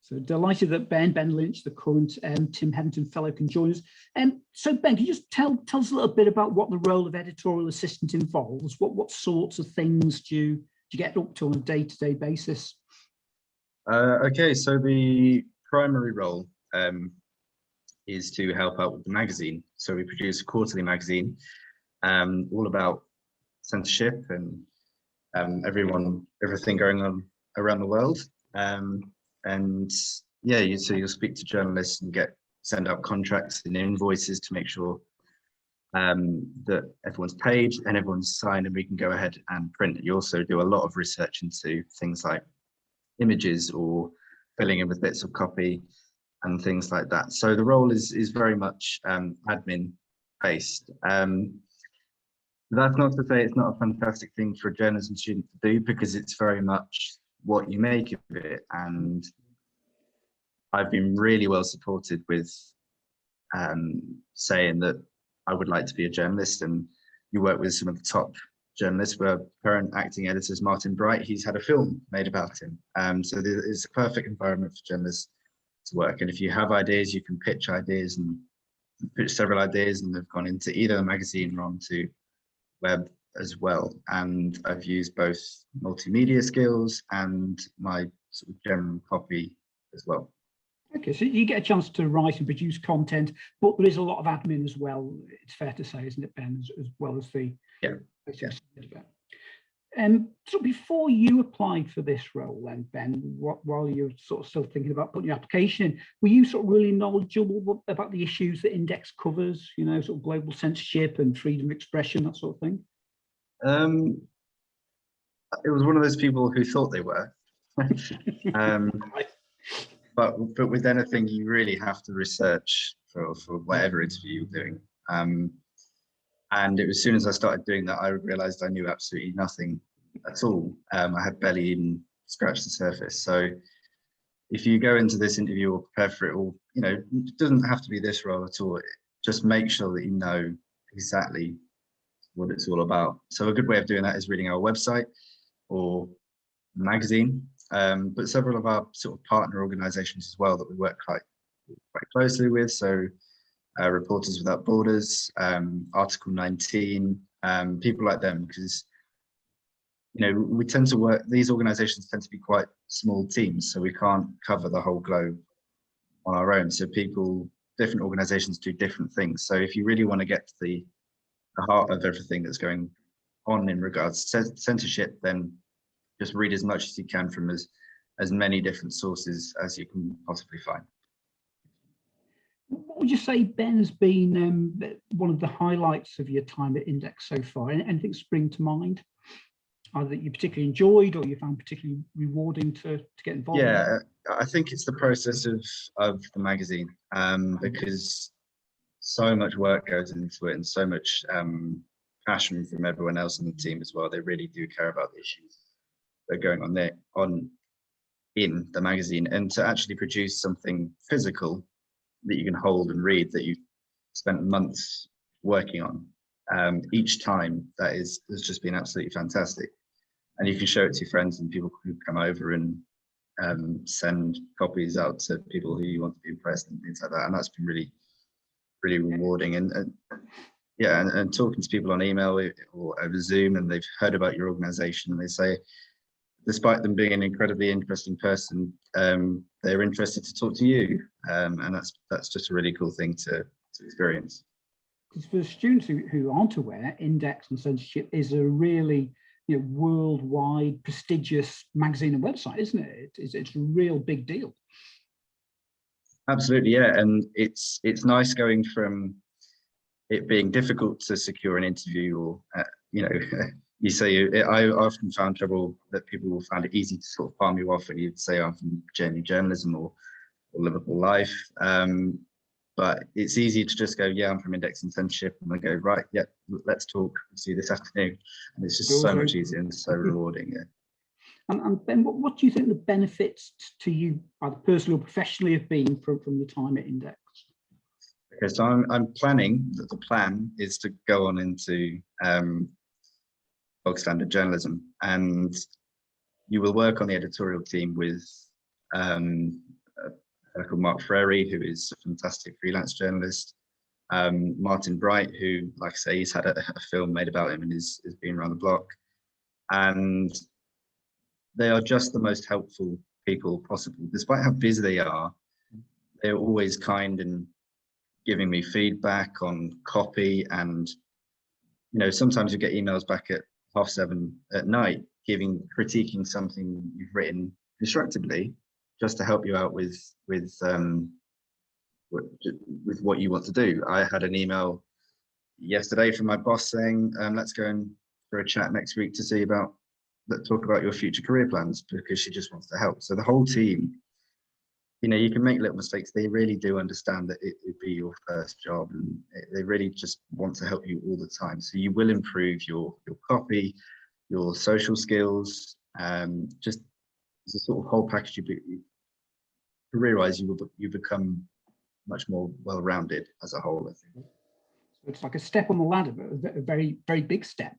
So delighted that Ben Lynch, the current Tim Hetherington Fellow, can join us. So Ben, can you just tell us a little bit about what the role of editorial assistant involves? What sorts of things do you get up to on a day-to-day basis? Okay, so the primary role is to help out with the magazine. So we produce a quarterly magazine, all about censorship and everything going on around the world. And yeah, so you'll speak to journalists and send out contracts and invoices to make sure that everyone's paid and everyone's signed, and we can go ahead and print. You also do a lot of research into things like images or filling in with bits of copy and things like that. So the role is very much admin based. That's not to say it's not a fantastic thing for a journalism student to do, because it's very much what you make of it. And I've been really well supported with saying that I would like to be a journalist, and you work with some of the top journalists. Where current acting editor is Martin Bright. He's had a film made about him. So it's a perfect environment for journalists to work. And if you have ideas, you can pitch ideas, and pitch several ideas, and they've gone into either a magazine or onto web as well. And I've used both multimedia skills and my sort of general copy as well. Okay, so you get a chance to write and produce content, but there is a lot of admin as well. It's fair to say, isn't it, Ben, as well as the So before you applied for this role then, Ben, while you're sort of still thinking about putting your application in, were you sort of really knowledgeable about the issues that Index covers, you know, sort of global censorship and freedom of expression, that sort of thing? It was one of those people who thought they were. But with anything, you really have to research for whatever interview you're doing. And it was as soon as I started doing that, I realized I knew absolutely nothing at all. I had barely even scratched the surface. So if you go into this interview or prepare for it all, you know, it doesn't have to be this role at all. Just make sure that you know exactly what it's all about. So a good way of doing that is reading our website or magazine, but several of our sort of partner organizations as well that we work quite closely with. So Reporters Without Borders, Article 19, people like them, because you know, we tend to work, these organizations tend to be quite small teams, so we can't cover the whole globe on our own. So different organizations do different things. So if you really want to get to the heart of everything that's going on in regards to censorship, then just read as much as you can from as many different sources as you can possibly find. What would you say, Ben, has been one of the highlights of your time at Index so far? Anything spring to mind? Either that you particularly enjoyed or you found particularly rewarding to get involved in? Yeah, I think it's the process of the magazine, because so much work goes into it and so much passion from everyone else on the team as well. They really do care about the issues that are going on there in the magazine, and to actually produce something physical that you can hold and read that you spent months working on each time, has just been absolutely fantastic. And you can show it to your friends and people who come over and send copies out to people who you want to be impressed and things like that. And that's been really, really rewarding. And yeah, and talking to people on email or over Zoom, and they've heard about your organization, and they say, despite them being an incredibly interesting person, they're interested to talk to you. And that's just a really cool thing to experience. Because for students who aren't aware, Index and Censorship is a really worldwide prestigious magazine and website, isn't it? It's a real big deal. Absolutely, yeah. And it's nice going from it being difficult to secure an interview, or you say, I often found trouble that people will find it easy to sort of palm you off and you'd say I'm from JMU Journalism or Liverpool Life. But it's easy to just go, yeah, I'm from Index and Censorship, and they go, right, yeah, let's talk, see you this afternoon. And it's just so much easier and so rewarding. Yeah. And Ben, what do you think the benefits to you, either personally or professionally, have been from your time at Index? Okay, so I'm planning that the plan is to go on into bog standard journalism, and you will work on the editorial team with called Mark Frary, who is a fantastic freelance journalist. Martin Bright, who, like I say, he's had a film made about him and is been around the block. And they are just the most helpful people possible. Despite how busy they are, they're always kind and giving me feedback on copy. And, you know, sometimes you get emails back at 7:30 at night, critiquing something you've written constructively, just to help you out with what you want to do. I had an email yesterday from my boss saying, let's go in for a chat next week to talk about your future career plans, because she just wants to help. So the whole team, you know, you can make little mistakes. They really do understand that it would be your first job, and they really just want to help you all the time. So you will improve your copy, your social skills, just as a sort of whole package. Career-wise, you become much more well-rounded as a whole, I think. So it's like a step on the ladder, but a very, very big step.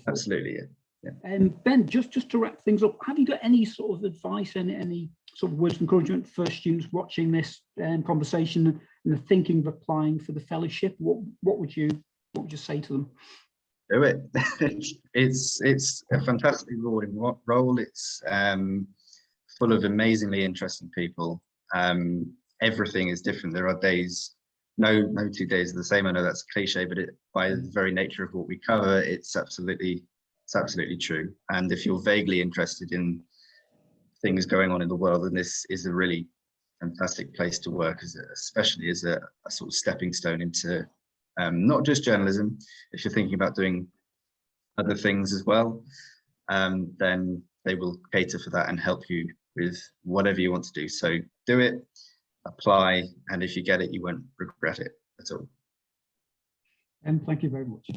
Absolutely, yeah. Ben, just to wrap things up, have you got any sort of advice and any sort of words of encouragement for students watching this conversation and the thinking of applying for the fellowship? What would you say to them? Do it. It's a fantastic rewarding role. It's full of amazingly interesting people. Everything is different. There are days, no 2 days are the same. I know that's a cliche, but by the very nature of what we cover, it's absolutely true. And if you're vaguely interested in things going on in the world, then this is a really fantastic place to work, especially as a sort of stepping stone into not just journalism. If you're thinking about doing other things as well, then they will cater for that and help you with whatever you want to do. So do it, apply, and if you get it, you won't regret it at all. And thank you very much.